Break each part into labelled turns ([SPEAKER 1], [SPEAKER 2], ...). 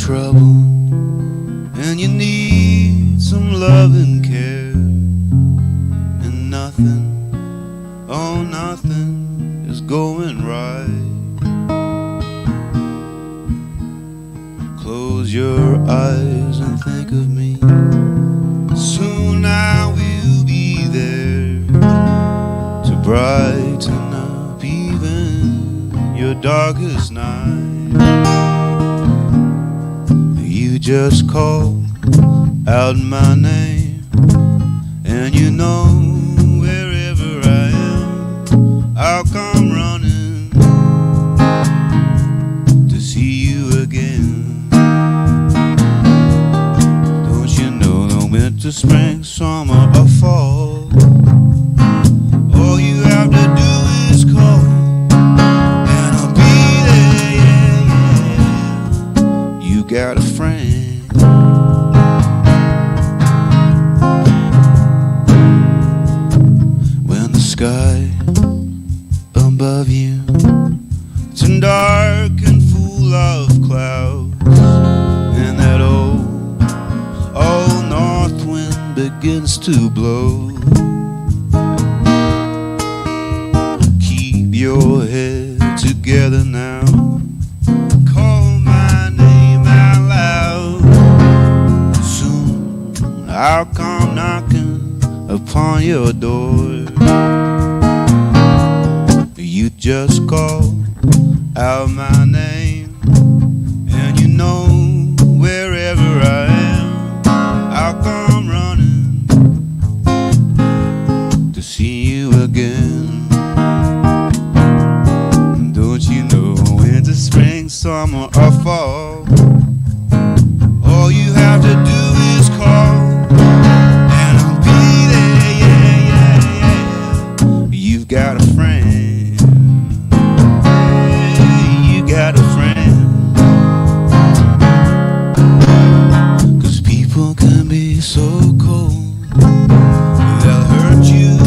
[SPEAKER 1] trouble and you need some love and care, and nothing, oh nothing is going right. Close your eyes and think of me. Soon I will be there to brighten up even your darkest night. You just call out my name, and you know wherever I am, I'll come running to see you again. Don't you know no winter, spring, summer or fall, all you have to do is call and I'll be there, yeah, yeah. You got a friend. When the sky above you turns dark and full of clouds, and that old north wind begins to blow, keep your head together now. Call my name out loud. Soon I'll come knocking upon your door. You just call out my name, and you know wherever I am, I'll come running to see you again. Don't you know winter, spring, summer or fall, all you have to do is call and I'll be there, yeah, yeah, yeah. You've got a friend. Got a friend. 'Cause people can be so cold, they'll hurt you,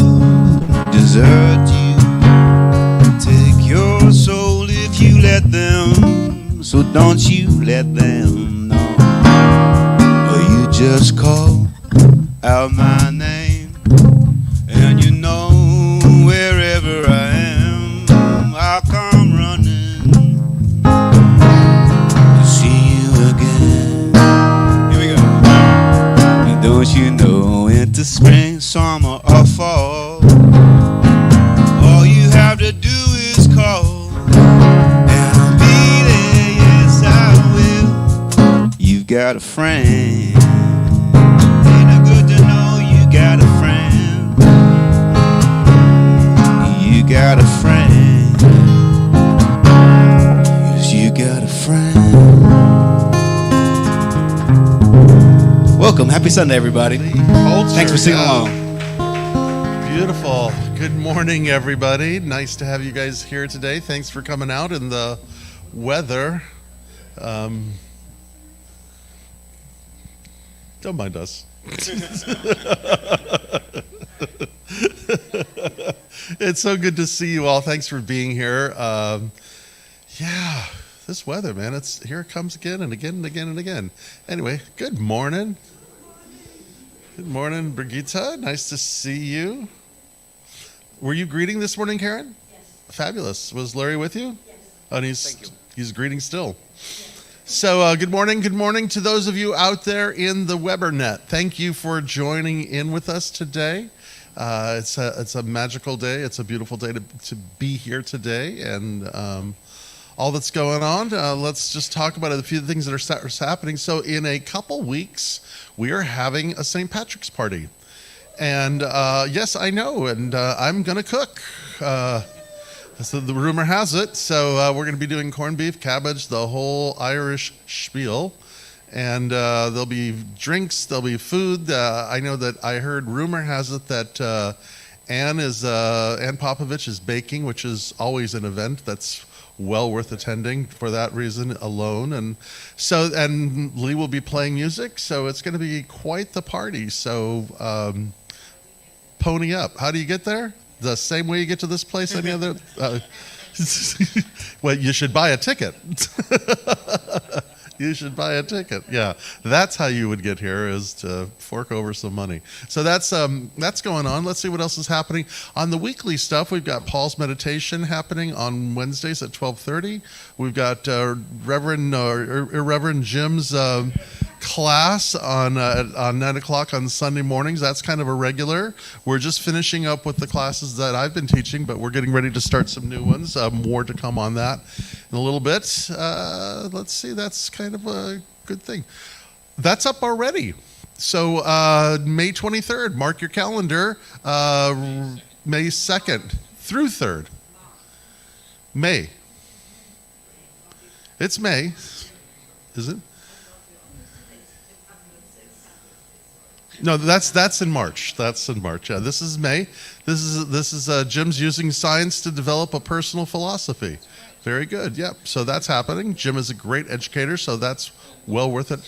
[SPEAKER 1] desert you, take your soul if you let them. So don't you let them know. Or you just call out my name, and you know wherever I am, I'll come running. Don't you know winter, spring, summer or fall, all you have to do is call and I'll be there, yes I will. You've got a friend. Ain't it good to know you got a friend? You got a friend. Yes, you got a friend. Welcome. Happy Sunday, everybody. Thanks for singing along.
[SPEAKER 2] Beautiful. Good morning, everybody. Nice to have you guys here today. Thanks for coming out in the weather. Don't mind us. It's so good to see you all. Thanks for being here. Yeah, this weather, man. Here it comes again and again and again and again. Anyway, good morning. Good morning, Brigitte. Nice to see you. Were you greeting this morning, Karen?
[SPEAKER 3] Yes.
[SPEAKER 2] Fabulous. Was Larry with you?
[SPEAKER 3] Yes.
[SPEAKER 2] Oh, and he's greeting still. Yes. So good morning. Good morning to those of you out there in the WeberNet. Thank you for joining in with us today. It's a magical day. It's a beautiful day to be here today, and all that's going on. Let's just talk about a few things that are happening. So in a couple weeks, we are having a St. Patrick's party. And yes, I know, and I'm going to cook. So the rumor has it. So we're going to be doing corned beef, cabbage, the whole Irish spiel. And there'll be drinks, there'll be food. I know that I heard, rumor has it that Ann Popovich is baking, which is always an event that's well worth attending for that reason alone. And Lee will be playing music, so it's going to be quite the party. So pony up. How do you get there? The same way you get to this place? Any other? Well, you should buy a ticket. You should buy a ticket. Yeah, that's how you would get here, is to fork over some money. So that's going on. Let's see what else is happening on the weekly stuff. We've got Paul's meditation happening on Wednesdays at 12:30. We've got Irreverend Jim's class on 9 o'clock on Sunday mornings. That's kind of a regular. We're just finishing up with the classes that I've been teaching, but we're getting ready to start some new ones. More to come on that in a little bit. Let's see. That's kind of a good thing. That's up already. So May 23rd, mark your calendar. May 2nd through 3rd. May. It's May, is it? No, that's in March. That's in March. Yeah, this is May. This is Jim's using science to develop a personal philosophy. Very good. Yep. So that's happening. Jim is a great educator, so that's well worth it.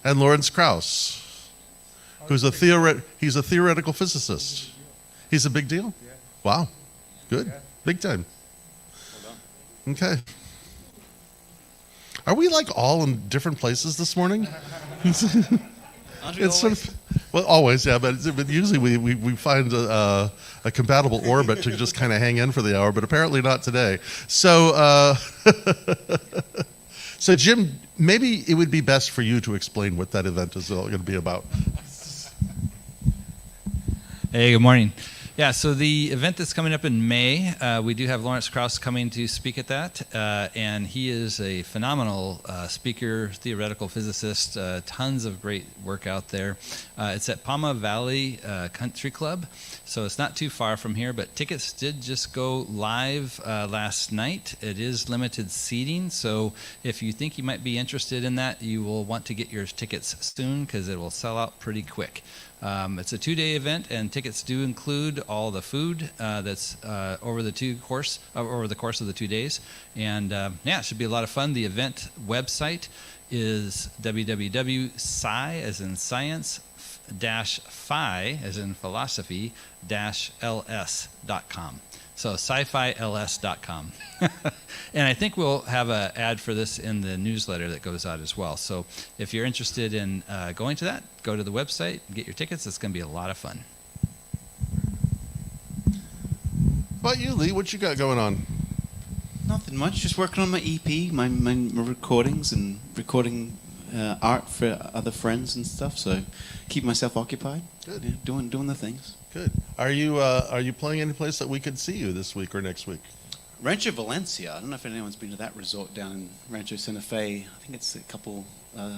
[SPEAKER 2] And Lawrence Krauss, who's he's a theoretical physicist. He's a big deal. Wow. Good. Big time. Okay. Are we like all in different places this morning? It's sort of, well, always, yeah, but usually we find a compatible orbit to just kind of hang in for the hour, but apparently not today. So, so Jim, maybe it would be best for you to explain what that event is going to be about.
[SPEAKER 3] Hey, good morning. Yeah, so the event that's coming up in May, we do have Lawrence Krauss coming to speak at that, and he is a phenomenal speaker, theoretical physicist, tons of great work out there. It's at Palma Valley Country Club, so it's not too far from here, but tickets did just go live last night. It is limited seating, so if you think you might be interested in that, you will want to get your tickets soon because it will sell out pretty quick. It's a 2-day event, and tickets do include all the food that's over the course of the 2 days. And yeah, it should be a lot of fun. The event website is www.sci as in science -phi as in philosophy -ls.com. So sci-fi-ls.com. And I think we'll have an ad for this in the newsletter that goes out as well. So if you're interested in going to that, go to the website, get your tickets. It's going to be a lot of fun.
[SPEAKER 2] How about you, Lee? What you got going on?
[SPEAKER 4] Nothing much. Just working on my EP, my recordings, and recording art for other friends and stuff. So keep myself occupied.
[SPEAKER 2] Good.
[SPEAKER 4] Yeah, doing the things.
[SPEAKER 2] Good. Are you playing any place that we could see you this week or next week?
[SPEAKER 4] Rancho Valencia. I don't know if anyone's been to that resort down in Rancho Santa Fe. I think it's a couple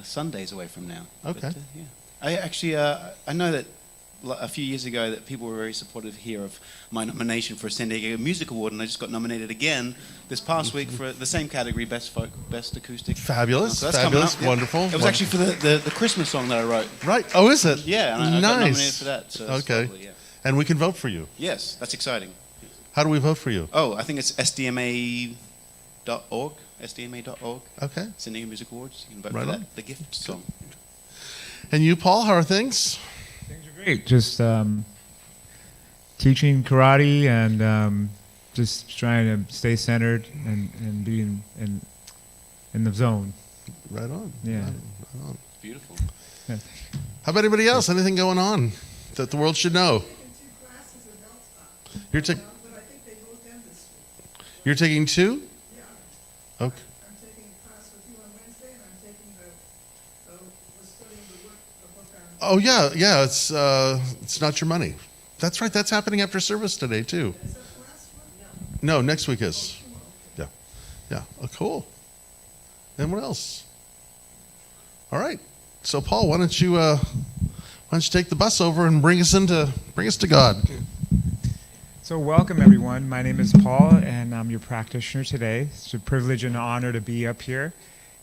[SPEAKER 4] Sundays away from now.
[SPEAKER 2] Okay.
[SPEAKER 4] But, yeah. I actually I know that a few years ago that people were very supportive here of my nomination for a San Diego Music Award, and I just got nominated again this past week for the same category, Best Folk, Best Acoustic.
[SPEAKER 2] Fabulous.
[SPEAKER 4] So that's
[SPEAKER 2] Fabulous.
[SPEAKER 4] coming up, yeah.
[SPEAKER 2] Wonderful.
[SPEAKER 4] It was actually for the Christmas song that I wrote.
[SPEAKER 2] Right. Oh, is it?
[SPEAKER 4] Yeah, and I got nominated for that. So that's
[SPEAKER 2] Okay.
[SPEAKER 4] lovely, yeah.
[SPEAKER 2] And we can vote for you.
[SPEAKER 4] Yes, that's exciting.
[SPEAKER 2] How do we vote for you?
[SPEAKER 4] Oh, I think it's sdma.org. sdma.org.
[SPEAKER 2] Okay.
[SPEAKER 4] San Diego Music Awards. You can vote
[SPEAKER 2] Right
[SPEAKER 4] for
[SPEAKER 2] on.
[SPEAKER 4] that. The gift song.
[SPEAKER 2] And you, Paul, how are things?
[SPEAKER 5] Things are great. Just teaching karate and just trying to stay centered and be in the zone.
[SPEAKER 2] Right on.
[SPEAKER 5] Yeah.
[SPEAKER 2] Right on.
[SPEAKER 4] Beautiful.
[SPEAKER 5] Yeah.
[SPEAKER 2] How about anybody else? Anything going on that the world should know? You're taking You're taking 2?
[SPEAKER 6] Yeah.
[SPEAKER 2] Okay.
[SPEAKER 6] I'm taking a class with you on Wednesday, and I'm taking we're studying the book on.
[SPEAKER 2] Oh yeah. It's not your money. That's right. That's happening after service today too.
[SPEAKER 6] Is that the last one?
[SPEAKER 2] No, next week is. Yeah. Yeah. Oh, cool. And what else? All right. So Paul, why don't you take the bus over and bring us to God?
[SPEAKER 5] So welcome everyone. My name is Paul and I'm your practitioner today. It's a privilege and an honor to be up here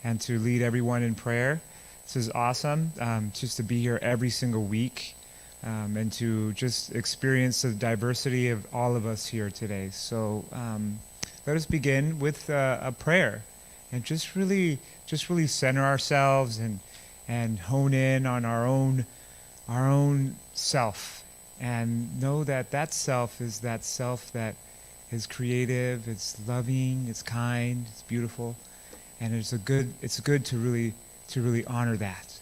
[SPEAKER 5] and to lead everyone in prayer. This is awesome, just to be here every single week and to just experience the diversity of all of us here today. So let us begin with a prayer and just really center ourselves and hone in on our own self. And know that self is that self that is creative, it's loving, it's kind, it's beautiful. And it's good to really honor that.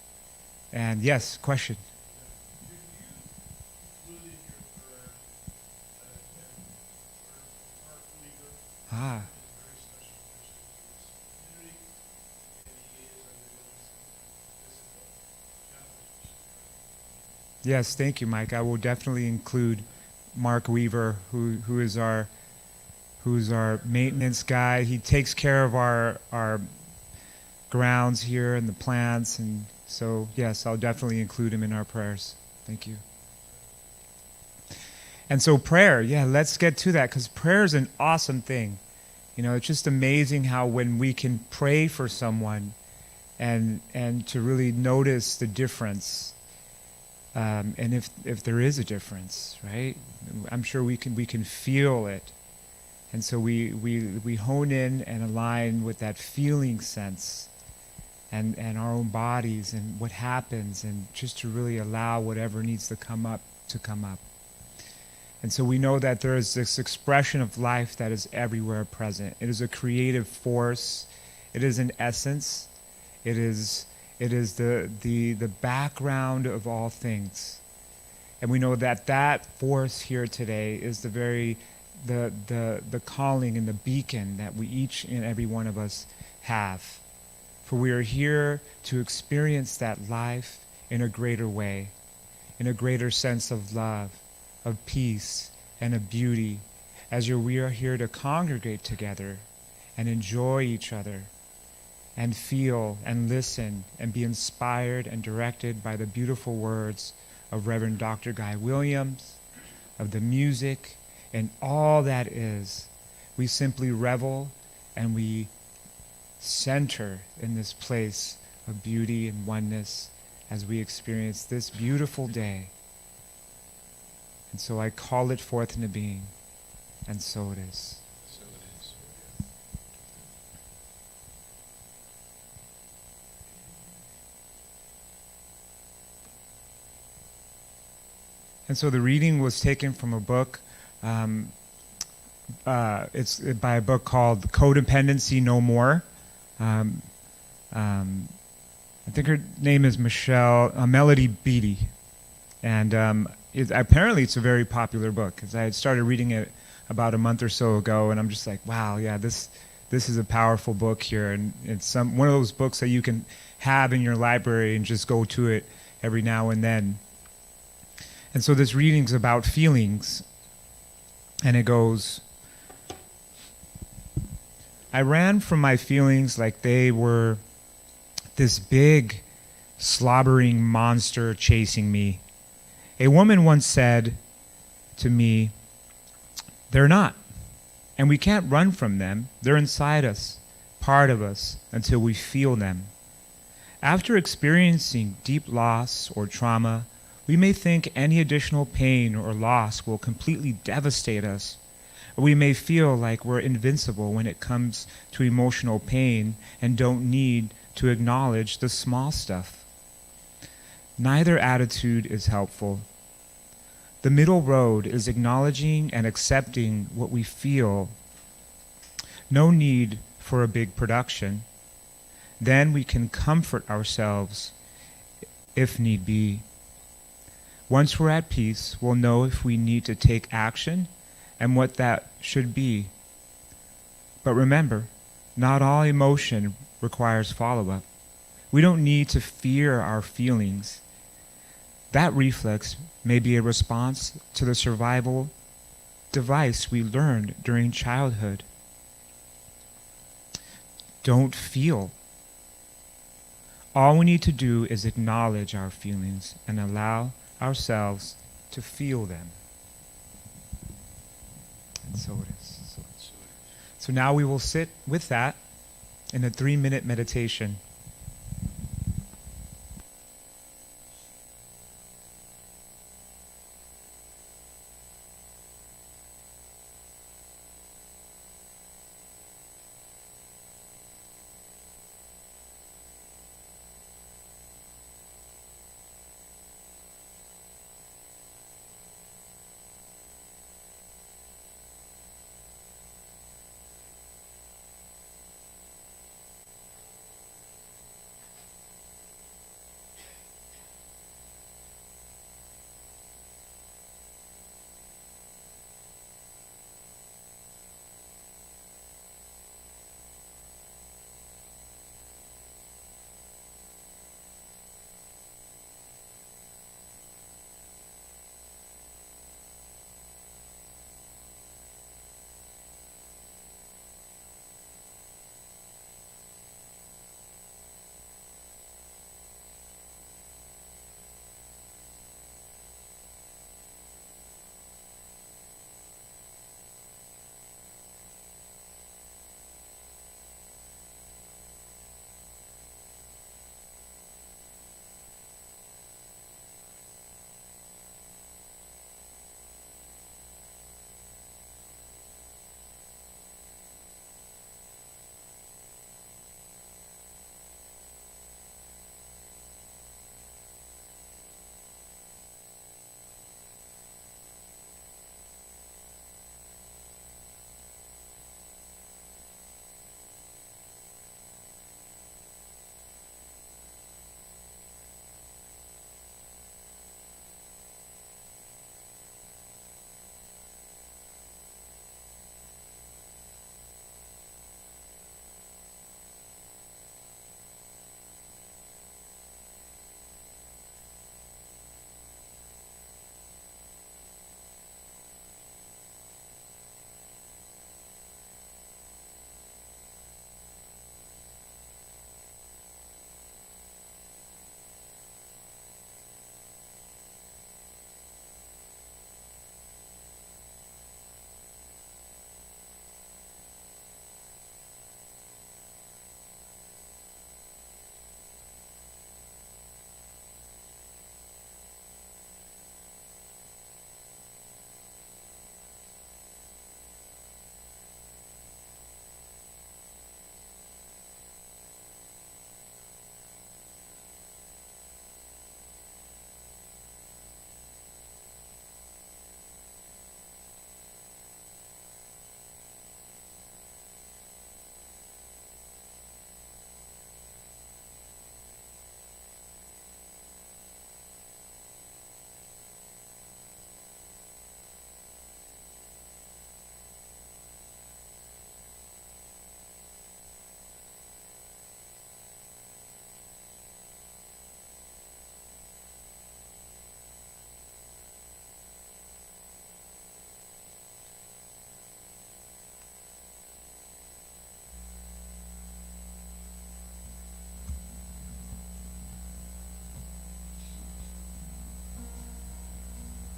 [SPEAKER 5] And yes, question. Ah. Yes, thank you, Mike. I will definitely include Mark Weaver, who's our maintenance guy. He takes care of our grounds here and the plants, and so yes, I'll definitely include him in our prayers. Thank you. And so prayer, yeah, let's get to that, because prayer is an awesome thing. You know, it's just amazing how when we can pray for someone and to really notice the difference. And if there is a difference, right? I'm sure we can feel it, and so we hone in and align with that feeling sense, and our own bodies and what happens, and just to really allow whatever needs to come up to come up. And so we know that there is this expression of life that is everywhere present. It is a creative force. It is an essence. It is the background of all things. And we know that force here today is the calling and the beacon that we each and every one of us have. For we are here to experience that life in a greater way, in a greater sense of love, of peace, and of beauty, as we are here to congregate together and enjoy each other, and feel and listen and be inspired and directed by the beautiful words of Reverend Dr. Guy Williams, of the music, and all that is. We simply revel and we center in this place of beauty and oneness as we experience this beautiful day. And so I call it forth into being, and so it is. And so the reading was taken from a book. It's by a book called Codependency No More. I think her name is Melody Beattie. And apparently it's a very popular book, because I had started reading it about a month or so ago, and I'm just like, wow, yeah, this is a powerful book here. And it's one of those books that you can have in your library and just go to it every now and then. And so this reading's about feelings, and it goes, I ran from my feelings like they were this big, slobbering monster chasing me. A woman once said to me, they're not, and we can't run from them. They're inside us, part of us, until we feel them. After experiencing deep loss or trauma, we may think any additional pain or loss will completely devastate us, or we may feel like we're invincible when it comes to emotional pain and don't need to acknowledge the small stuff. Neither attitude is helpful. The middle road is acknowledging and accepting what we feel. No need for a big production. Then we can comfort ourselves if need be. Once we're at peace, we'll know if we need to take action and what that should be. But remember, not all emotion requires follow-up. We don't need to fear our feelings. That reflex may be a response to the survival device we learned during childhood. Don't feel. All we need to do is acknowledge our feelings and allow ourselves to feel them. And so it is. So now we will sit with that in a 3-minute meditation.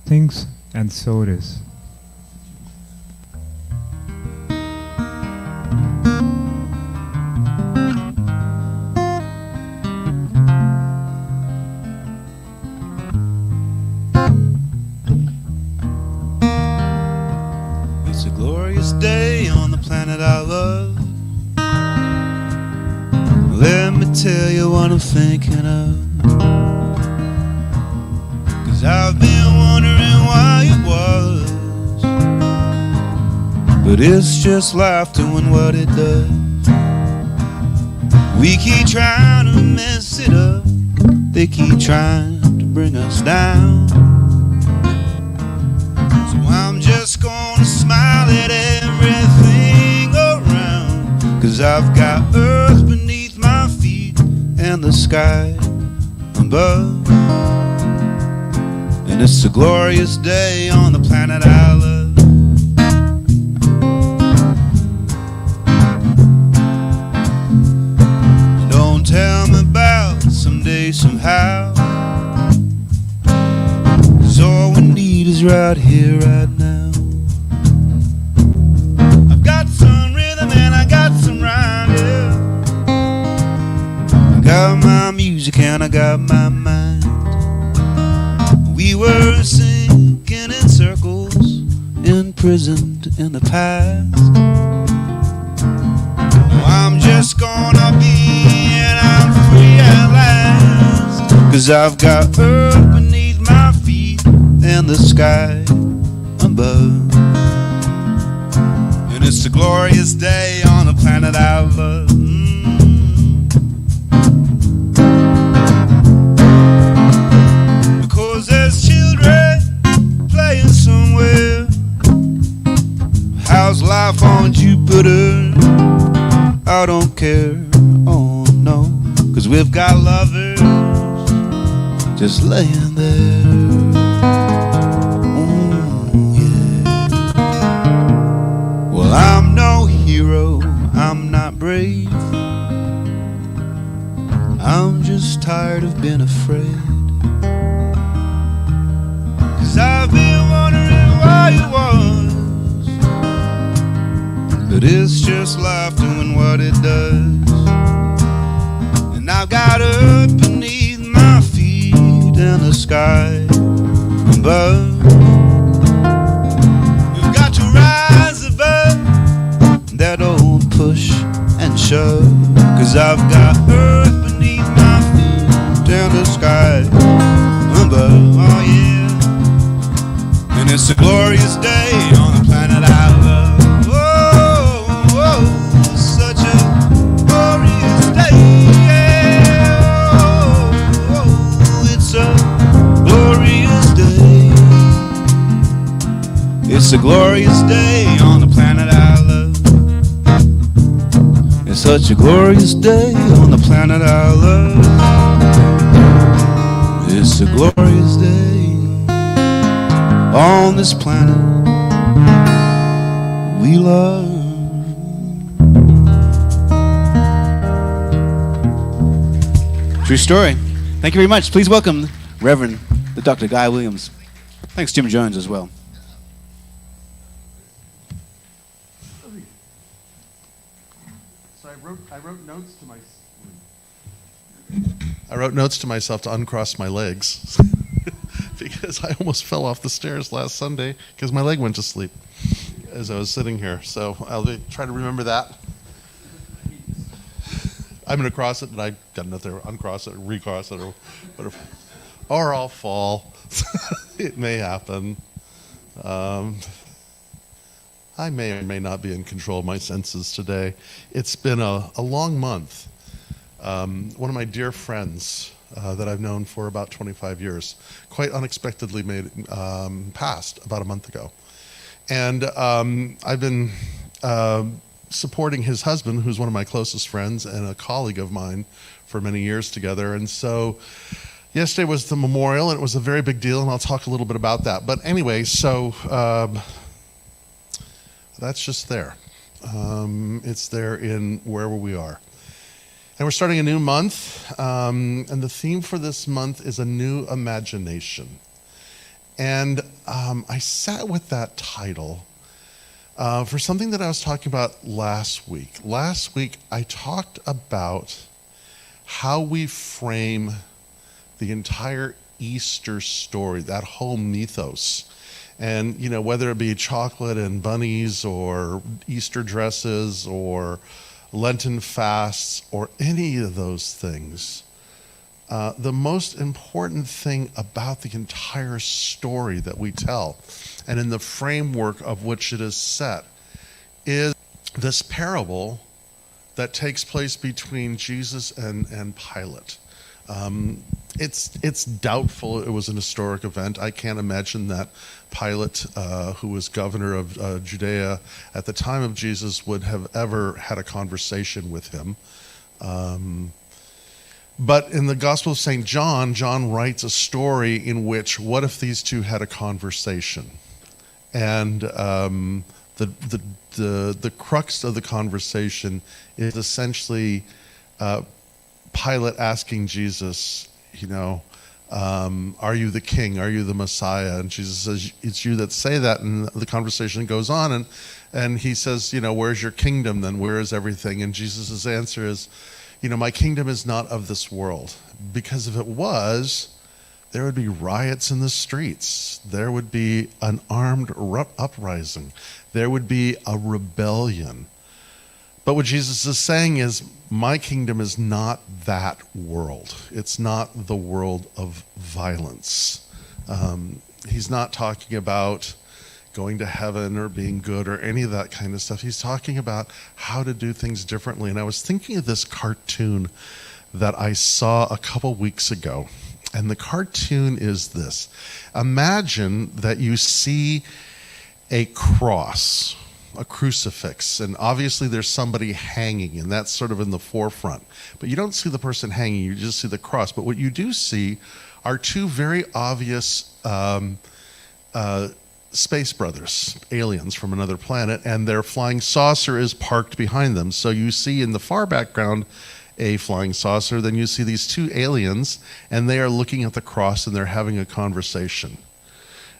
[SPEAKER 5] things, and so it is.
[SPEAKER 1] It's a glorious day on the planet I love. Let me tell you what I'm thinking of. 'Cause I've been wondering why it was, but it's just life doing what it does. We keep trying to mess it up, they keep trying to bring us down. So I'm just gonna smile at everything around, 'cause I've got earth beneath my feet and the sky above. And it's a glorious day on the planet I love. Don't tell me about someday somehow, 'cause all we need is right here, right now. I've got some rhythm and I got some rhyme, yeah. I got my music and I got my mind. We were sinking in circles, imprisoned in the past. Now I'm just gonna be, and I'm free at last, 'cause I've got earth beneath my feet and the sky above. And it's a glorious day on the planet I love. Because there's children playing somewhere. How's life on Jupiter? I don't care, oh no, 'cause we've got lovers just laying there. Oh yeah. Well, I'm no hero, I'm not brave. I'm just tired of being afraid. 'Cause I've been wondering why it was, but it's just life doing what it does. And I've got earth beneath my feet and the sky above. We've got to rise above that old push and shove, 'cause I've got earth beneath my feet and the sky above, oh yeah. And it's a glorious day on the planet I love. Such a glorious day, yeah. Oh, it's a glorious day. It's a glorious day on the planet I love. It's such a glorious day on the planet I love. It's a glorious day on this planet we love. True story. Thank you very much. Please welcome Reverend the Dr. Guy Williams. Thanks, Jim Jones, as well.
[SPEAKER 2] So I wrote notes to myself to uncross my legs because I almost fell off the stairs last Sunday because my leg went to sleep as I was sitting here. So I'll try to remember that. I'm going to cross it, and I got nothing. Uncross it, recross it, or I'll fall. It may happen. I may or may not be in control of my senses today. It's been a long month. One of my dear friends that I've known for about 25 years, quite unexpectedly passed about a month ago. And I've been supporting his husband, who's one of my closest friends and a colleague of mine for many years together. And so yesterday was the memorial, and it was a very big deal, and I'll talk a little bit about that. But anyway, so that's just there. It's there in wherever we are. And we're starting a new month, and the theme for this month is a new imagination. And I sat with that title for something that I was talking about last week. Last week, I talked about how we frame the entire Easter story, that whole mythos. And, you know, whether it be chocolate and bunnies or Easter dresses or Lenten fasts or any of those things, the most important thing about the entire story that we tell, and in the framework of which it is set, is this parable that takes place between Jesus and Pilate. It's doubtful it was an historic event. I can't imagine that Pilate, who was governor of Judea at the time of Jesus, would have ever had a conversation with him. But in the Gospel of St. John, John writes a story in which, what if these two had a conversation? And the crux of the conversation is essentially Pilate asking Jesus, you know, are you the king? Are you the Messiah? And Jesus says, it's you that say that. And the conversation goes on. And he says, you know, where's your kingdom then? Where is everything? And Jesus' answer is, you know, my kingdom is not of this world. Because if it was, there would be riots in the streets. There would be an armed uprising. There would be a rebellion. But what Jesus is saying is, my kingdom is not that world. It's not the world of violence. He's not talking about going to heaven or being good or any of that kind of stuff. He's talking about how to do things differently. And I was thinking of this cartoon that I saw a couple weeks ago. And the cartoon is this. Imagine that you see a cross, a crucifix, and obviously there's somebody hanging, and that's sort of in the forefront. But you don't see the person hanging, you just see the cross. But what you do see are two very obvious space brothers, aliens from another planet, and their flying saucer is parked behind them. So you see in the far background a flying saucer, then you see these two aliens, and they are looking at the cross and they're having a conversation.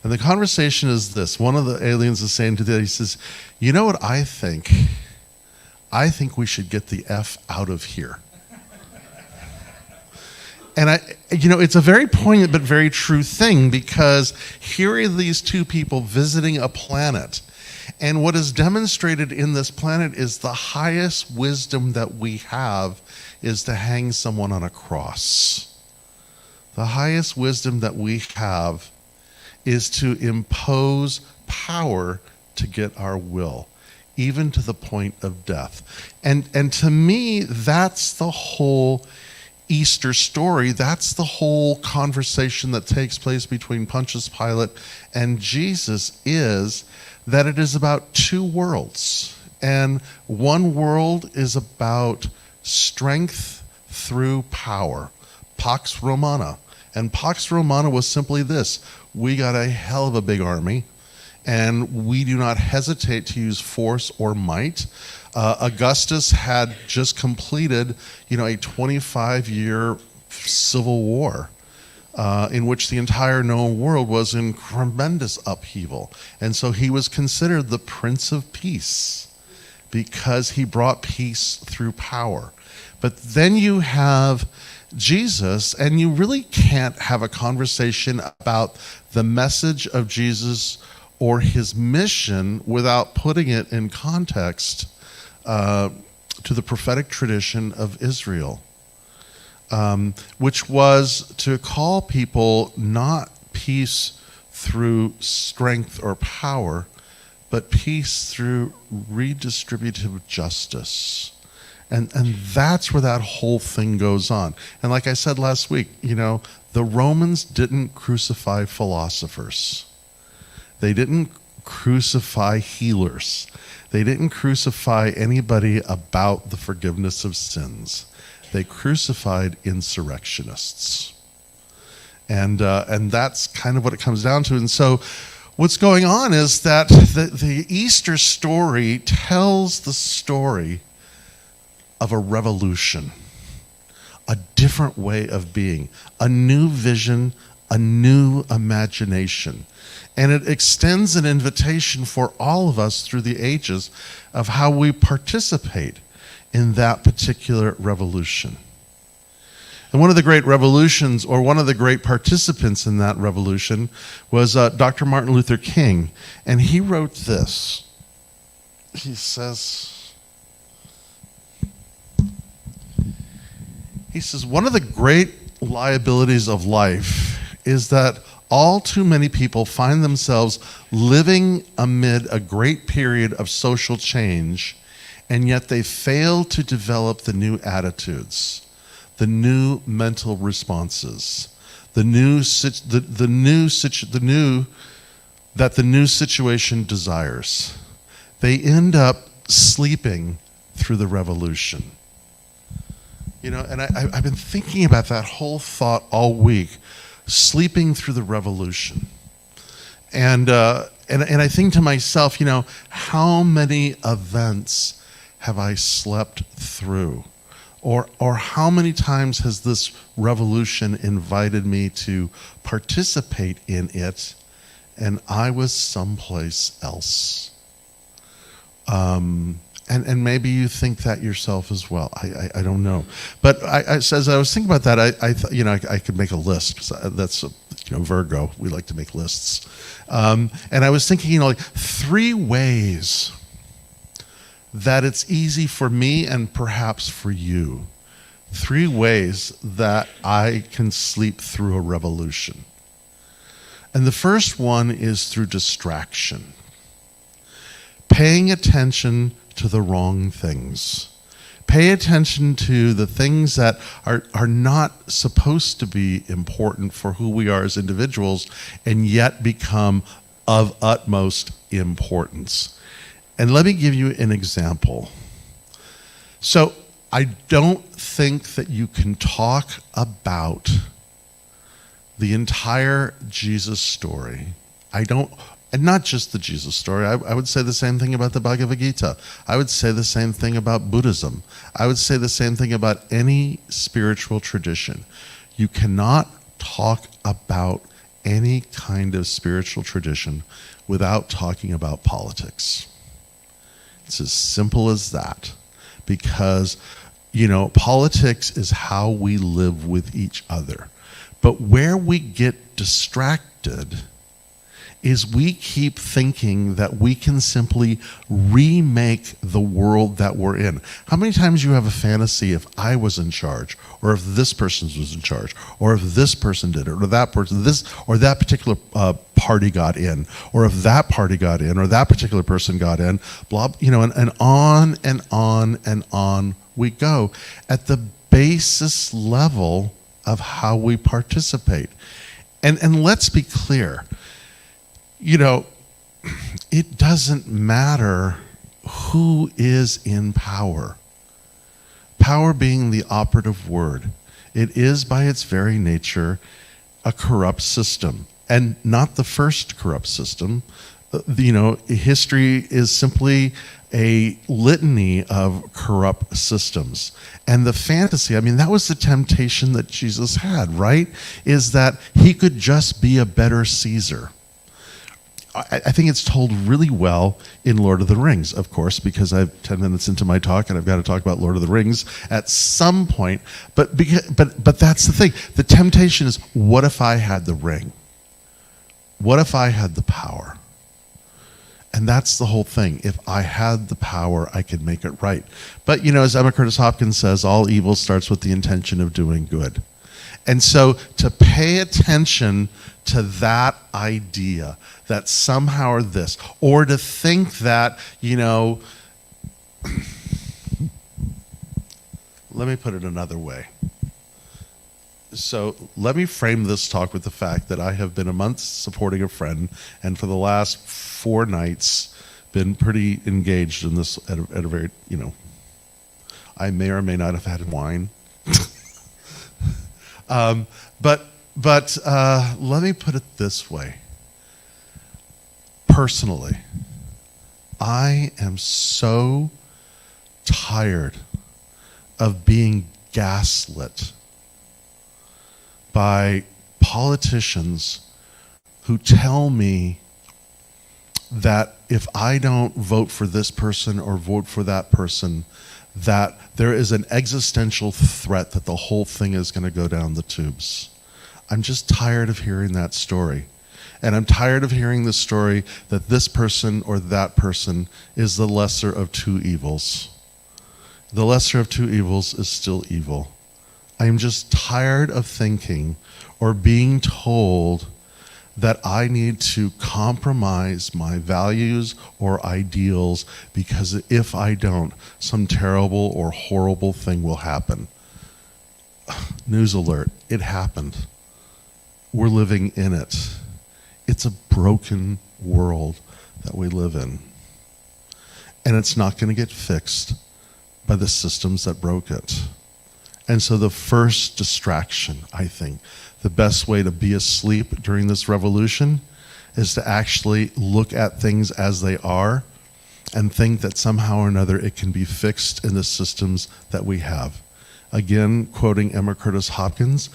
[SPEAKER 2] And the conversation is this. One of the aliens is saying to the other, he says, you know what I think? I think we should get the F out of here. And it's a very poignant but very true thing, because here are these two people visiting a planet. And what is demonstrated in this planet is the highest wisdom that we have is to hang someone on a cross. The highest wisdom that we have is to impose power to get our will, even to the point of death. And to me, that's the whole Easter story. That's the whole conversation that takes place between Pontius Pilate and Jesus, is that it is about two worlds. And one world is about strength through power, Pax Romana. And Pax Romana was simply this: we got a hell of a big army, and we do not hesitate to use force or might. Augustus had just completed, a 25-year civil war in which the entire known world was in tremendous upheaval. And so he was considered the Prince of Peace because he brought peace through power. But then you have Jesus, and you really can't have a conversation about the message of Jesus or his mission without putting it in context to the prophetic tradition of Israel, which was to call people not peace through strength or power, but peace through redistributive justice. And that's where that whole thing goes on. And like I said last week, the Romans didn't crucify philosophers. They didn't crucify healers. They didn't crucify anybody about the forgiveness of sins. They crucified insurrectionists. And that's kind of what it comes down to. And so what's going on is that the Easter story tells the story of a revolution, a different way of being, a new vision a new imagination. And it extends an invitation for all of us through the ages of how we participate in that particular revolution. And one of the great revolutions, or one of the great participants in that revolution, was Dr. Martin Luther King. And he wrote this. He says, one of the great liabilities of life is that all too many people find themselves living amid a great period of social change, and yet they fail to develop the new attitudes, the new mental responses, that the new situation desires. They end up sleeping through the revolution. You know, and I've been thinking about that whole thought all week, sleeping through the revolution. And I think to myself, you know, how many events have I slept through? Or how many times has this revolution invited me to participate in it, and I was someplace else? And maybe you think that yourself as well. I don't know. But as I was thinking about that, I thought, you know, I could make a list, because that's, you know, Virgo. We like to make lists. And I was thinking, you know, like 3 ways that it's easy for me and perhaps for you. 3 ways that I can sleep through a revolution. And the first one is through distraction. Paying attention to the wrong things. Pay attention to the things that are not supposed to be important for who we are as individuals, and yet become of utmost importance. And let me give you an example. So I don't think that you can talk about the entire Jesus story. And not just the Jesus story. I would say the same thing about the Bhagavad Gita. I would say the same thing about Buddhism. I would say the same thing about any spiritual tradition. You cannot talk about any kind of spiritual tradition without talking about politics. It's as simple as that. Because, you know, politics is how we live with each other. But where we get distracted is we keep thinking that we can simply remake the world that we're in. How many times you have a fantasy, if I was in charge, or if this person was in charge, or if this person did it, or that person, this or that particular party got in, or if that party got in, or that particular person got in, blah, you know, and on and on and on we go at the basis level of how we participate. And let's be clear. You know, it doesn't matter who is in power. Power being the operative word. It is by its very nature a corrupt system, and not the first corrupt system. You know, history is simply a litany of corrupt systems. And the fantasy, I mean, that was the temptation that Jesus had, right? Is that he could just be a better Caesar. I think it's told really well in Lord of the Rings, of course, because I'm 10 minutes into my talk and I've got to talk about Lord of the Rings at some point. But that's the thing. The temptation is, what if I had the ring? What if I had the power? And that's the whole thing. If I had the power, I could make it right. But, you know, as Emma Curtis Hopkins says, all evil starts with the intention of doing good. And so to pay attention to that idea that somehow or this, or to think that, you know, let me put it another way. So let me frame this talk with the fact that I have been a month supporting a friend, and for the last 4 nights been pretty engaged in this at a very, you know, I may or may not have had wine. But let me put it this way. Personally, I am so tired of being gaslit by politicians who tell me that if I don't vote for this person or vote for that person, that there is an existential threat that the whole thing is going to go down the tubes. I'm just tired of hearing that story. And I'm tired of hearing the story that this person or that person is the lesser of two evils. The lesser of two evils is still evil. I am just tired of thinking or being told that I need to compromise my values or ideals because if I don't, some terrible or horrible thing will happen. News alert, it happened. We're living in it. It's a broken world that we live in. And it's not going to get fixed by the systems that broke it. And so the first distraction, I think, the best way to be asleep during this revolution is to actually look at things as they are and think that somehow or another it can be fixed in the systems that we have. Again, quoting Emma Curtis Hopkins,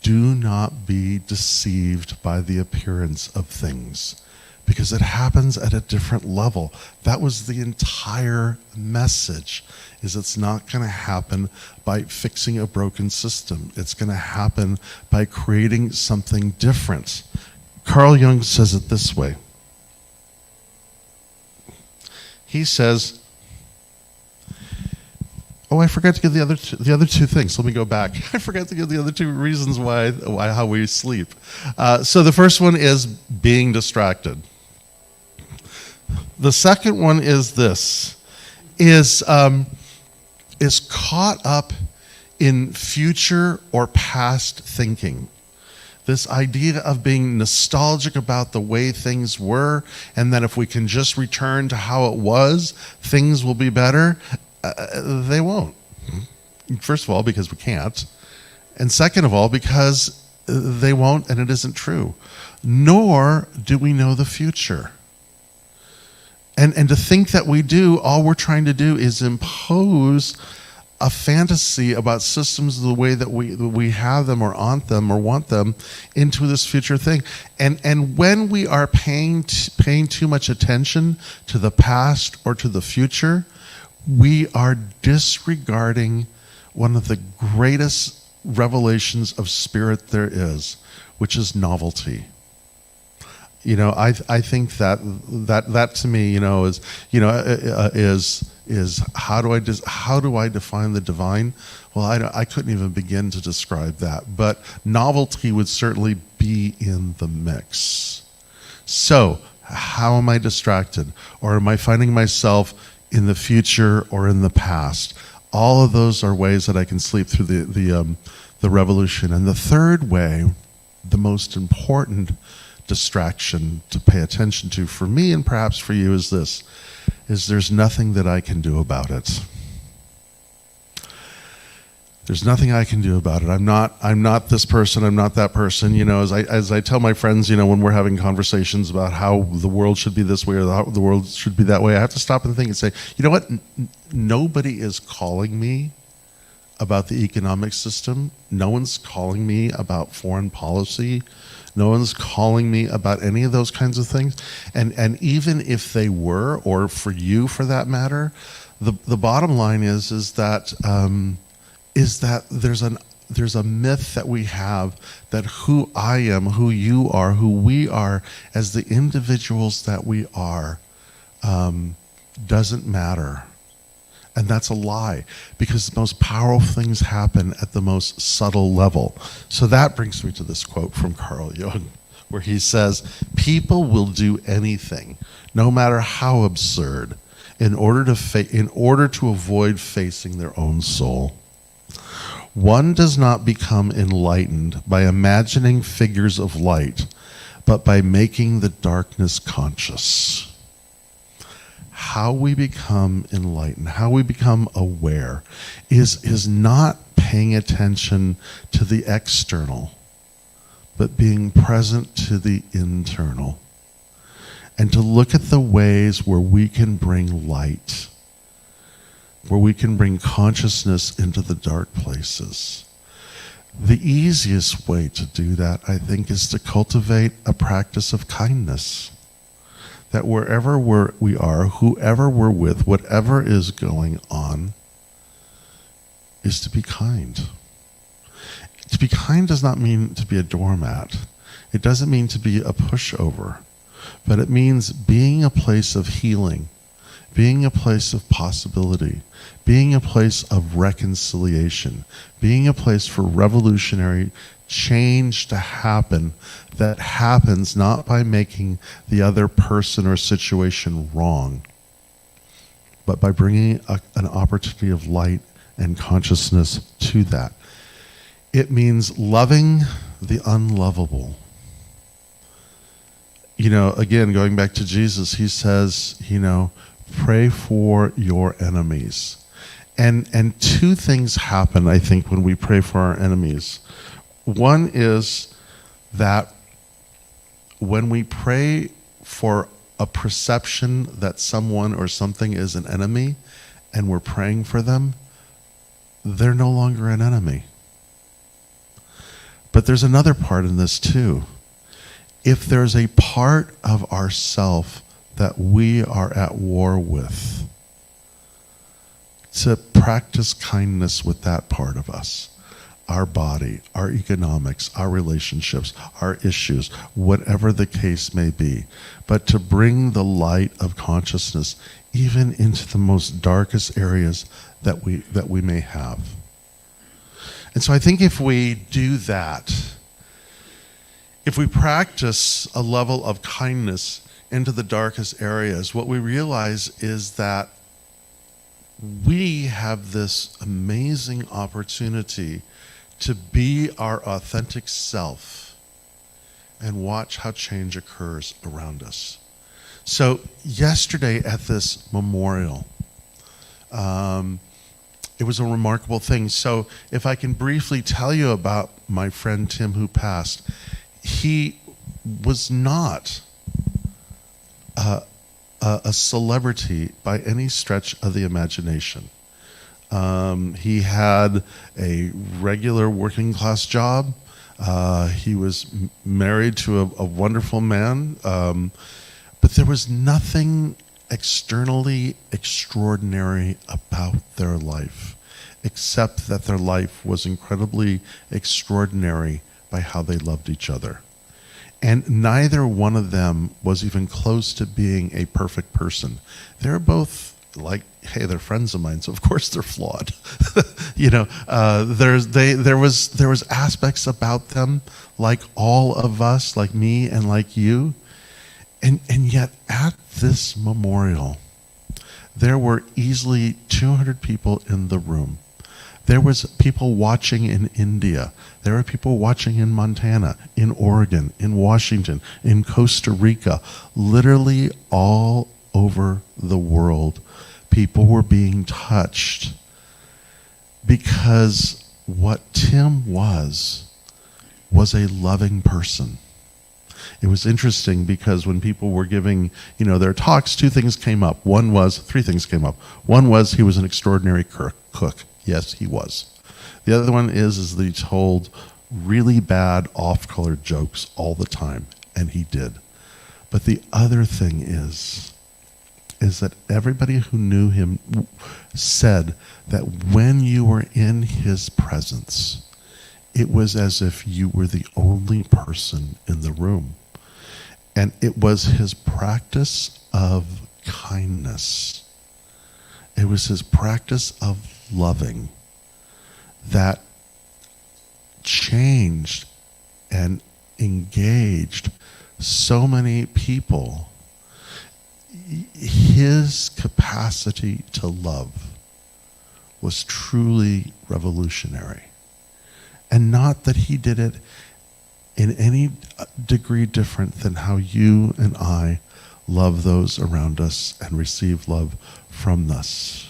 [SPEAKER 2] do not be deceived by the appearance of things, because it happens at a different level. That was the entire message, is it's not going to happen by fixing a broken system. It's going to happen by creating something different. Carl Jung says it this way. He says, oh, I forgot to give the other two things. Let me go back. I forgot to give the other two reasons why how we sleep. So the first one is being distracted. The second one is this: is caught up in future or past thinking. This idea of being nostalgic about the way things were, and that if we can just return to how it was, things will be better. They won't. First of all, because we can't. And second of all, because they won't, and it isn't true. Nor do we know the future. And to think that we do, all we're trying to do is impose a fantasy about systems the way that we have them or want them into this future thing. And when we are paying too much attention to the past or to the future, we are disregarding one of the greatest revelations of spirit there is, which is novelty. You know, I think that to me, is how do I define the divine? Well, I couldn't even begin to describe that, but novelty would certainly be in the mix. So, how am I distracted, or am I finding myself in the future or in the past? All of those are ways that I can sleep through the revolution. And the third way, the most important distraction to pay attention to for me and perhaps for you is this: is there's nothing that I can do about it. There's nothing I can do about it. I'm not this person, I'm not that person. You know, as I tell my friends, you know, when we're having conversations about how the world should be this way or how the world should be that way, I have to stop and think and say, you know what? Nobody is calling me about the economic system. No one's calling me about foreign policy. No one's calling me about any of those kinds of things. And even if they were, or for you for that matter, the bottom line is that there's a myth that we have that who I am, who you are, who we are as the individuals that we are doesn't matter. And that's a lie, because the most powerful things happen at the most subtle level. So that brings me to this quote from Carl Jung, where he says, people will do anything, no matter how absurd, in order to avoid facing their own soul. One does not become enlightened by imagining figures of light, but by making the darkness conscious. How we become enlightened, how we become aware, is not paying attention to the external, but being present to the internal. And to look at the ways where we can bring light, where we can bring consciousness into the dark places. The easiest way to do that, I think, is to cultivate a practice of kindness. That wherever we are, whoever we're with, whatever is going on, is to be kind. To be kind does not mean to be a doormat. It doesn't mean to be a pushover. But it means being a place of healing, being a place of possibility, being a place of reconciliation, being a place for revolutionary change to happen that happens not by making the other person or situation wrong, but by bringing an opportunity of light and consciousness to that. It means loving the unlovable. You know, again, going back to Jesus, he says, you know, pray for your enemies. And two things happen, I think, when we pray for our enemies. One is that when we pray for a perception that someone or something is an enemy, and we're praying for them, they're no longer an enemy. But there's another part in this too. If there's a part of ourself that we are at war with, to practice kindness with that part of us, our body, our economics, our relationships, our issues, whatever the case may be, but to bring the light of consciousness even into the most darkest areas that we may have. And so I think if we do that, if we practice a level of kindness into the darkest areas, what we realize is that we have this amazing opportunity to be our authentic self and watch how change occurs around us. So yesterday at this memorial, it was a remarkable thing. So if I can briefly tell you about my friend Tim who passed, he was not a celebrity by any stretch of the imagination. He had a regular working class job. He was married to a wonderful man. But there was nothing externally extraordinary about their life, except that their life was incredibly extraordinary by how they loved each other. And neither one of them was even close to being a perfect person. They're both like, hey, they're friends of mine, so of course they're flawed. You know, there was aspects about them like all of us, like me and like you. And yet at this memorial, there were easily 200 people in the room. There was people watching in India. There were people watching in Montana, in Oregon, in Washington, in Costa Rica. Literally all over the world, people were being touched because what Tim was a loving person. It was interesting because when people were giving, you know, their talks, three things came up. One was he was an extraordinary cook. Yes, he was. The other one is that he told really bad off-color jokes all the time, and he did. But the other thing is that everybody who knew him said that when you were in his presence, it was as if you were the only person in the room. And it was his practice of kindness. It was his practice of loving that changed and engaged so many people. His capacity to love was truly revolutionary. And not that he did it in any degree different than how you and I love those around us and receive love from us.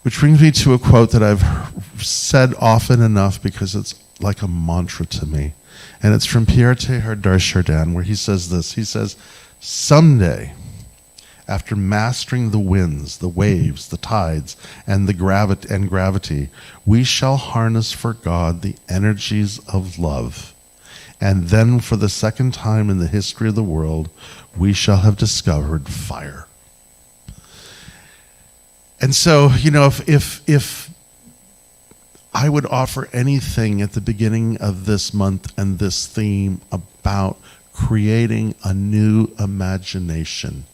[SPEAKER 2] Which brings me to a quote that I've said often enough because it's like a mantra to me. And it's from Pierre Teilhard de Chardin, where he says this. He says, "Someday, after mastering the winds, the waves, the tides, and gravity, we shall harness for God the energies of love. And then for the second time in the history of the world, we shall have discovered fire. And so, if I would offer anything at the beginning of this month and this theme about creating a new imagination,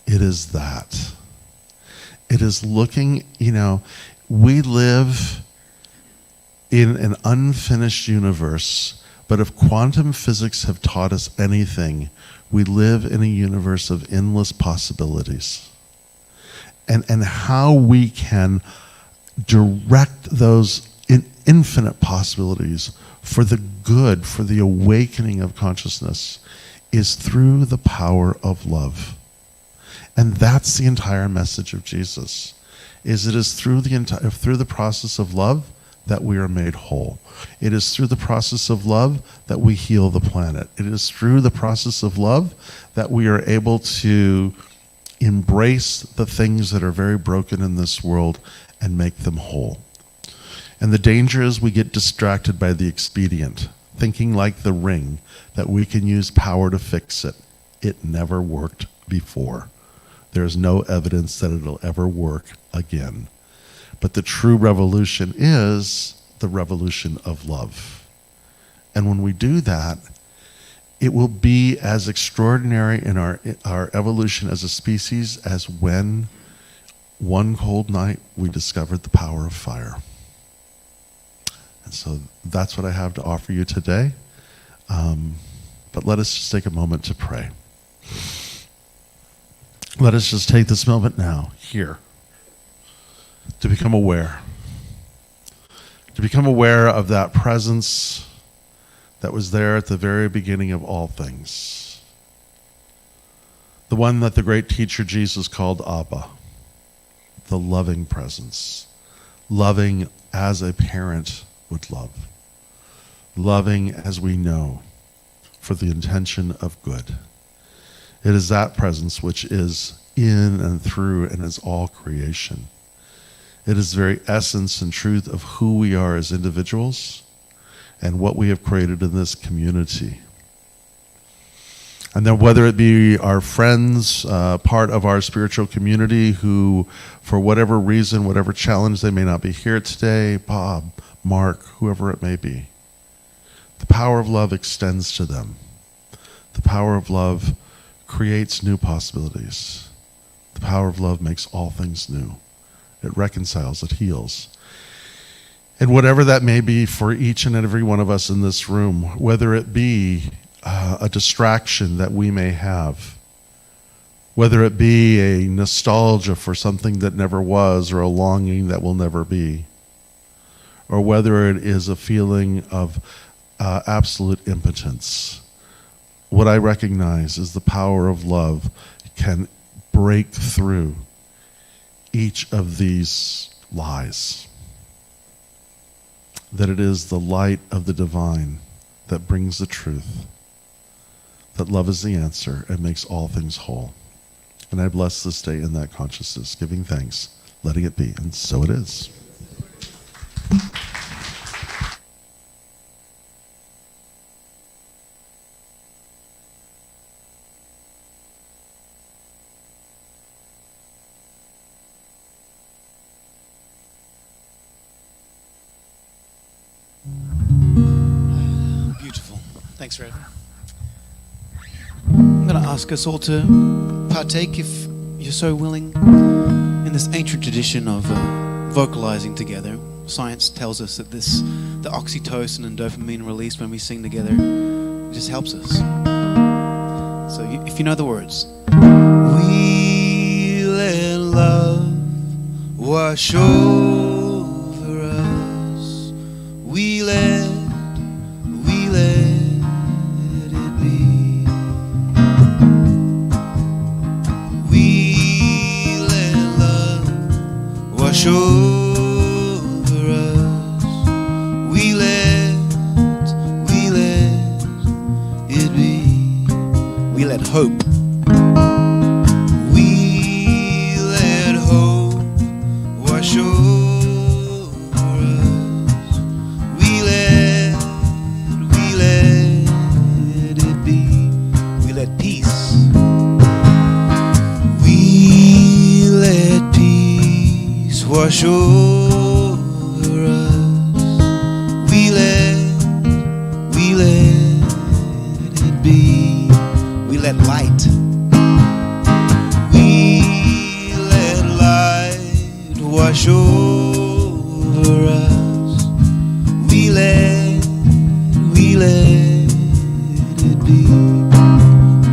[SPEAKER 2] it is that. It is looking, we live in an unfinished universe, but if quantum physics have taught us anything, we live in a universe of endless possibilities. And how we can direct those infinite possibilities for the good, for the awakening of consciousness, is through the power of love. And that's the entire message of Jesus. It is through the process of love that we are made whole. It is through the process of love that we heal the planet. It is through the process of love that we are able to embrace the things that are very broken in this world and make them whole. And the danger is we get distracted by the expedient, thinking like the ring, that we can use power to fix it. It never worked before. There's no evidence that it'll ever work again. But the true revolution is the revolution of love. And when we do that, it will be as extraordinary in our evolution as a species as when one cold night we discovered the power of fire. And so that's what I have to offer you today. But let us just take a moment to pray. Let us just take this moment now, here, to become aware. To become aware of that presence that was there at the very beginning of all things. The one that the great teacher Jesus called Abba. The loving presence. Loving as a parent would love. Loving as we know for the intention of good. It is that presence which is in and through and is all creation. It is the very essence and truth of who we are as individuals and what we have created in this community. And then whether it be our friends, part of our spiritual community who, for whatever reason, whatever challenge, they may not be here today, Bob, Mark, whoever it may be, the power of love extends to them. The power of love creates new possibilities. The power of love makes all things new. It reconciles, it heals. And whatever that may be for each and every one of us in this room, whether it be a distraction that we may have, whether it be a nostalgia for something that never was or a longing that will never be, or whether it is a feeling of absolute impotence, what I recognize is the power of love can break through each of these lies. That it is the light of the divine that brings the truth. That love is the answer and makes all things whole. And I bless this day in that consciousness, giving thanks, letting it be, and so it is.
[SPEAKER 4] Beautiful. Thanks, Rev. I'm going to ask us all to partake, if you're so willing, in this ancient tradition of vocalizing together. Science tells us that the oxytocin and dopamine released when we sing together just helps us. So if you know the words. We let love wash over us. We let it be. We let love wash over us. We let it be. We let hope. We
[SPEAKER 1] wash over us. We let it be. We let light. We let light wash over us. We let it be.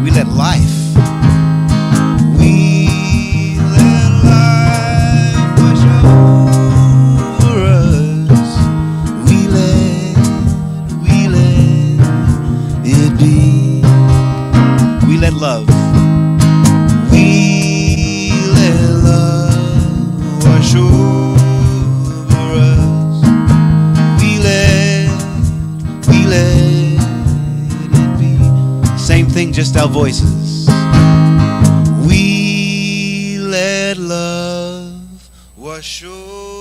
[SPEAKER 1] We let life. We let life wash over us. We let it be. We let love. We let love wash over us. We let it be. Same thing, just our voices. We let love wash over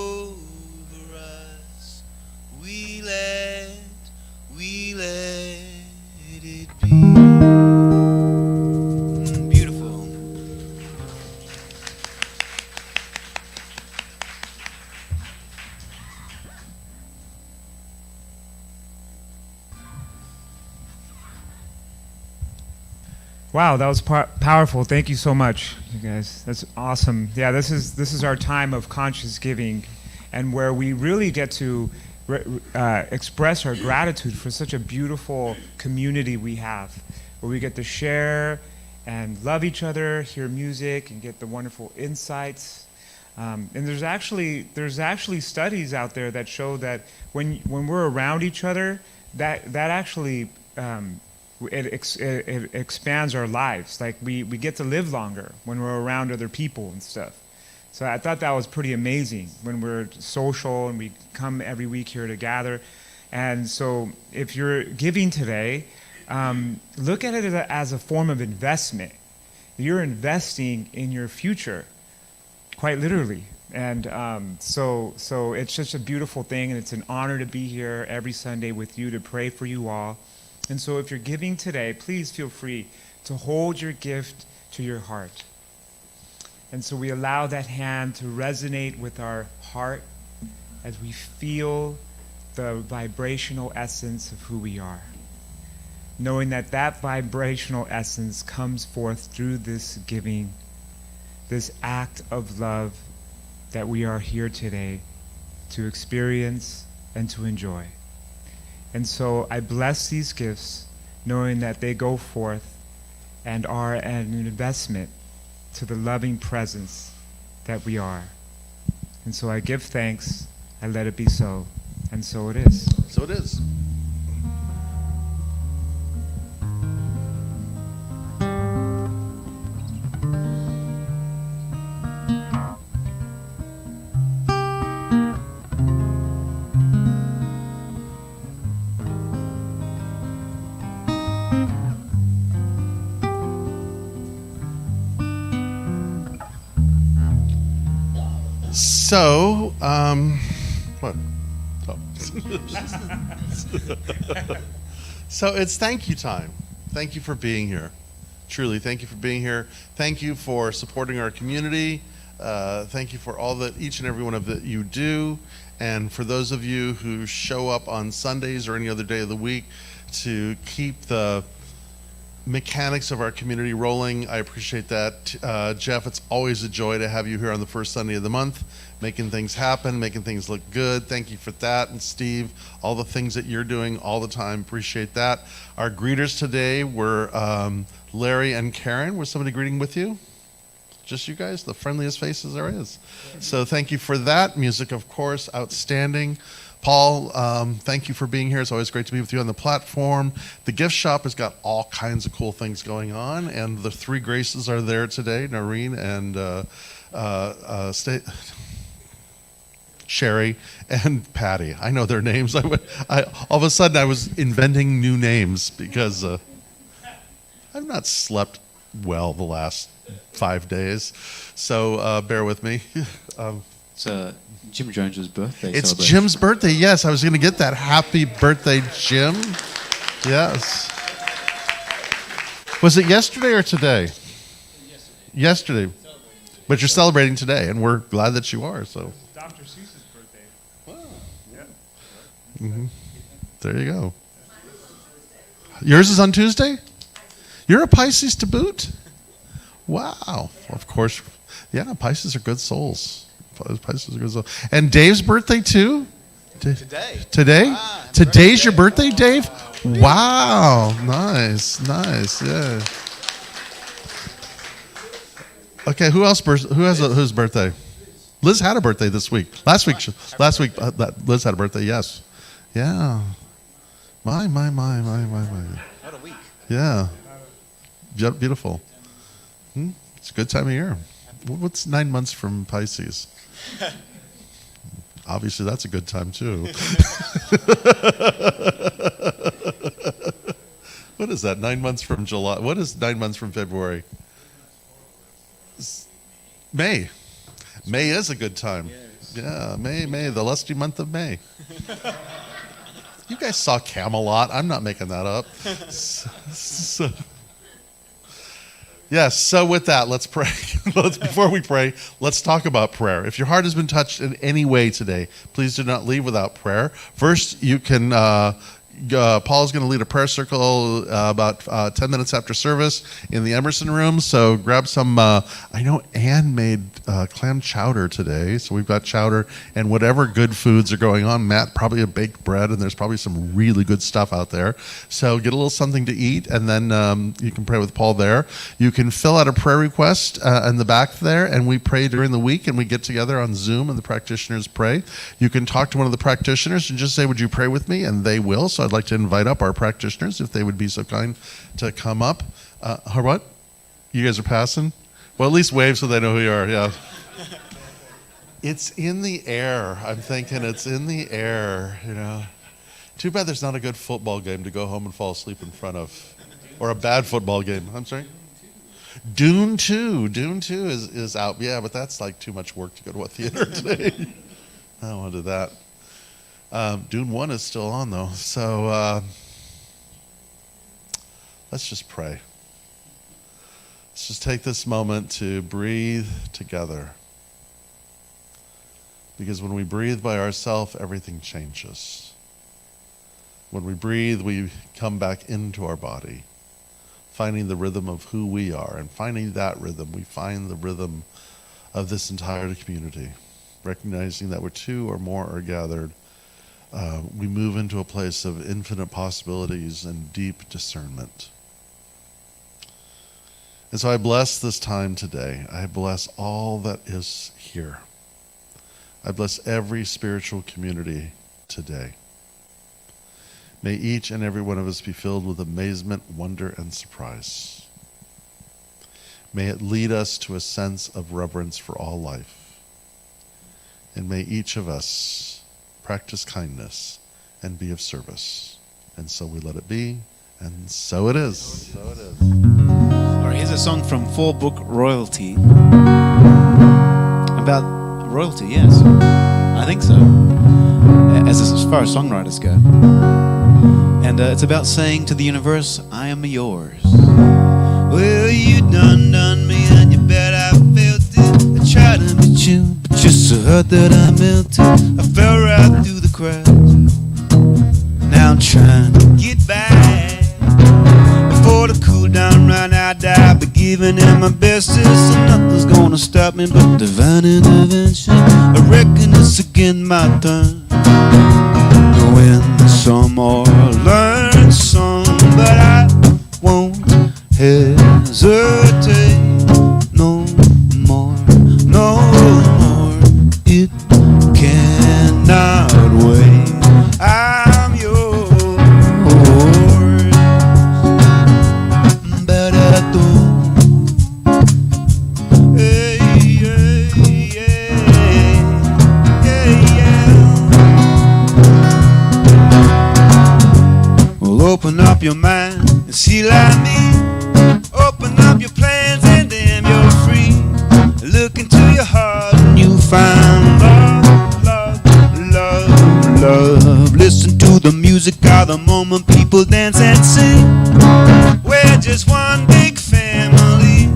[SPEAKER 1] us. We let it be. Beautiful.
[SPEAKER 5] Wow, that was powerful. Thank you so much, you guys. That's awesome. Yeah, this is our time of conscious giving, and where we really get to express our gratitude for such a beautiful community we have, where we get to share and love each other, hear music, and get the wonderful insights. And there's actually studies out there that show that when we're around each other, that actually it expands our lives. Like we get to live longer when we're around other people and stuff. So I thought that was pretty amazing when we're social and we come every week here to gather. And so if you're giving today, look at it as a form of investment. You're investing in your future, quite literally. And so it's just a beautiful thing, and it's an honor to be here every Sunday with you to pray for you all. And so if you're giving today, please feel free to hold your gift to your heart. And so we allow that hand to resonate with our heart as we feel the vibrational essence of who we are, knowing that that vibrational essence comes forth through this giving, this act of love that we are here today to experience and to enjoy. And so I bless these gifts, knowing that they go forth and are an investment to the loving presence that we are. And so I give thanks, I let it be so, and so it is.
[SPEAKER 2] So it is. So, what? Oh. So it's thank you time. Thank you for being here. Truly, thank you for being here. Thank you for supporting our community. Thank you for all that each and every one of that you do. And for those of you who show up on Sundays or any other day of the week to keep the mechanics of our community rolling, I appreciate that. Jeff, it's always a joy to have you here on the first Sunday of the month, making things happen, making things look good. Thank you for that. And Steve, all the things that you're doing all the time, appreciate that. Our greeters today were Larry and Karen. Was somebody greeting with you? Just you guys, the friendliest faces there is. So thank you for that. Music, of course, outstanding. Paul, thank you for being here. It's always great to be with you on the platform. The gift shop has got all kinds of cool things going on, and the three Graces are there today, Noreen and Sherry and Patty. I know their names. All of a sudden I was inventing new names because I've not slept well the last 5 days, so bear with me.
[SPEAKER 4] It's Jim Jones's birthday.
[SPEAKER 2] It's Jim's birthday. Yes, I was going to get that. Happy birthday, Jim. Yes. Was it yesterday or today? Yesterday. But you're celebrating today, and we're glad that you are. So.
[SPEAKER 5] Dr. Seuss's birthday.
[SPEAKER 2] There you go. Yours is on Tuesday? You're a Pisces to boot? Wow. Of course. Yeah, Pisces are good souls. Pisces are good souls. And Dave's birthday too?
[SPEAKER 4] Today.
[SPEAKER 2] Today?
[SPEAKER 4] Ah,
[SPEAKER 2] Today's your birthday, Dave? Wow. Nice. Yeah. Okay, whose birthday? Liz had a birthday this week. Last week, Liz had a birthday. Yes. Yeah. My.
[SPEAKER 4] What a week.
[SPEAKER 2] Yeah. Beautiful. It's a good time of year. What's 9 months from Pisces? Obviously, that's a good time too. What is that? 9 months from July. What is 9 months from February? May. May is a good time. Yeah, May, the lusty month of May. You guys saw Camelot. I'm not making that up. Yes, so with that, let's pray. Before we pray, let's talk about prayer. If your heart has been touched in any way today, please do not leave without prayer. First, you can, Paul's going to lead a prayer circle about 10 minutes after service in the Emerson room. So grab some, I know Ann made clam chowder today. So we've got chowder and whatever good foods are going on. Matt, probably a baked bread, and there's probably some really good stuff out there. So get a little something to eat, and then you can pray with Paul there. You can fill out a prayer request in the back there, and we pray during the week, and we get together on Zoom, and the practitioners pray. You can talk to one of the practitioners and just say, would you pray with me? And they will. So I'd like to invite up our practitioners if they would be so kind to come up. What? You guys are passing? Well, at least wave so they know who you are. Yeah. It's in the air. I'm thinking it's in the air, you know. Too bad there's not a good football game to go home and fall asleep in front of. Or a bad football game. I'm sorry? Dune 2. Dune 2 is out. Yeah, but that's like too much work to go to a theater today. I don't want to do that. Dune 1 is still on, though. So let's just pray. Let's just take this moment to breathe together. Because when we breathe by ourselves, everything changes. When we breathe, we come back into our body, finding the rhythm of who we are. And finding that rhythm, we find the rhythm of this entire community. Recognizing that where two or more are gathered, we move into a place of infinite possibilities and deep discernment. And so I bless this time today. I bless all that is here. I bless every spiritual community today. May each and every one of us be filled with amazement, wonder, and surprise. May it lead us to a sense of reverence for all life. And may each of us practice kindness and be of service. And so we let it be, and so it is. So it is.
[SPEAKER 4] All right, here's a song from 4-Book Royalty. About royalty, yes. I think so. As far as songwriters go. And it's about saying to the universe, I am yours. Well, you done me, and you bet I felt it. I tried to meet you, but you're so hurt that I melted. I fell right through the cracks. Now I'm trying to get back. Before the cool down run out, I'll be giving it my bestest, and nothing's gonna stop me but divine intervention. I reckon it's again my turn. Win some or learn some, but I won't hesitate no more, no more. It cannot wait. I'm yours, but I don't. Hey, yeah, yeah, yeah, yeah. Well, open up your mind and see like me. Open up your plans and then you're free. Look into your heart and you'll find love, love, love, love. Listen to the music of the moment, people dance and sing. We're just one big family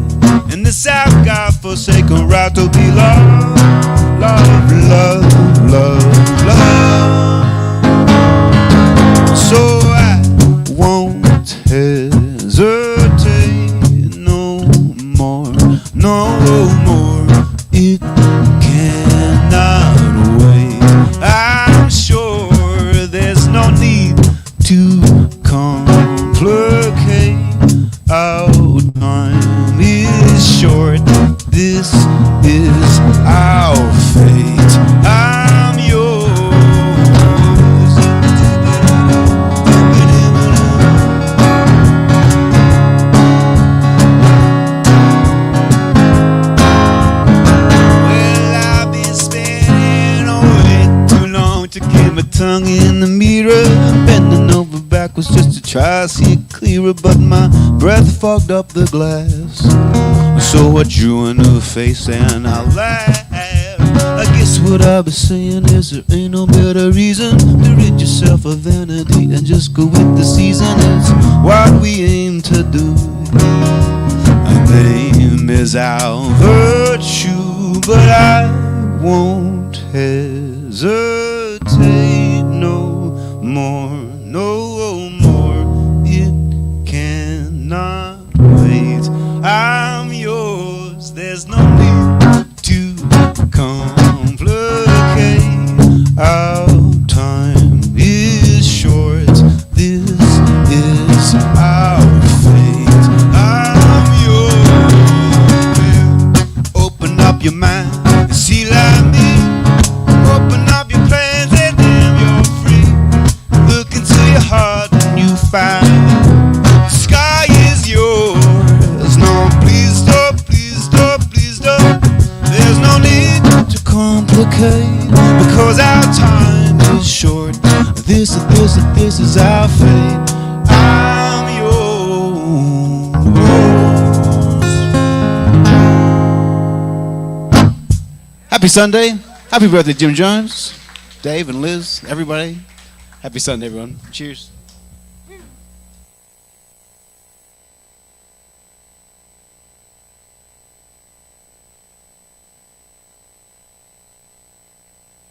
[SPEAKER 4] in this our God-forsaken right to be loved, love, love.
[SPEAKER 1] my tongue in the mirror, bending over backwards just to try to see it clearer, but my breath fogged up the glass. So I drew a new face and I laughed. I guess what I was saying is there ain't no better reason to rid yourself of vanity and just go with the season. It's what we aim to do. Our name is our virtue, but I won't hesitate no more, no more. It cannot wait. I'm yours. There's no need to complicate. Our time is short. This is our fate. I'm yours. Open up your mind and see like me. Open up your plans and then you're free. Look into your heart and you find the sky is yours. No, please stop, please stop, please stop. There's no need to complicate, because our time is short. This is our fate. I'm yours. Happy Sunday. Happy birthday, Jim Jones, Dave and Liz, everybody. Happy Sunday, everyone. Cheers.